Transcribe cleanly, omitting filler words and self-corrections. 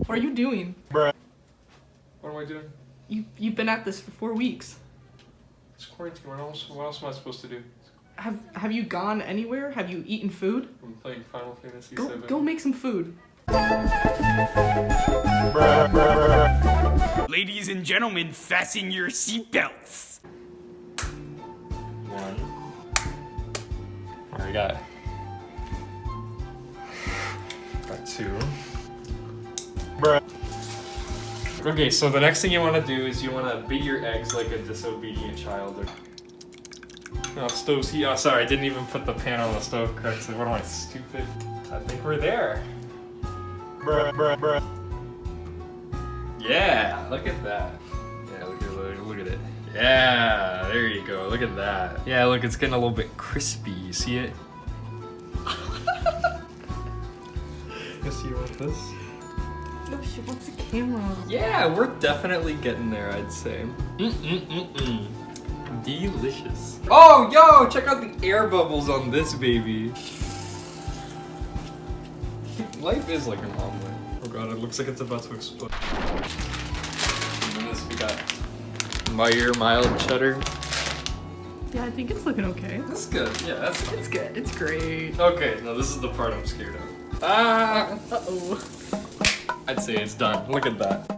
What are you doing? Bruh. What am I doing? You've been at this for 4 weeks. It's quarantine. What else am I supposed to do? Have you gone anywhere? Have you eaten food? I'm playing Final Fantasy VII. Go make some food. Ladies and gentlemen, fasten your seatbelts. 1. Alright, got 2. Bruh. Okay, so the next thing you want to do is you want to beat your eggs like a disobedient child. Oh, stove's heat. Oh, sorry, I didn't even put the pan on the stove correctly. What am I, stupid? I think we're there. Bruh. Yeah, look at that. Yeah, look at it. Yeah, there you go. Look at that. Yeah, look, it's getting a little bit crispy. You see it? Guess you want this? No, she wants a camera. Yeah, we're definitely getting there, I'd say. Delicious. Oh, yo, check out the air bubbles on this baby. Life is like an omelet. Oh god, it looks like it's about to explode. And then this, we got Meyer mild cheddar. Yeah, I think it's looking okay. That's good. Yeah, that's fine. It's good. It's great. Okay, no, this is the part I'm scared of. Ah! Uh-oh. I'd say it's done. Look at that.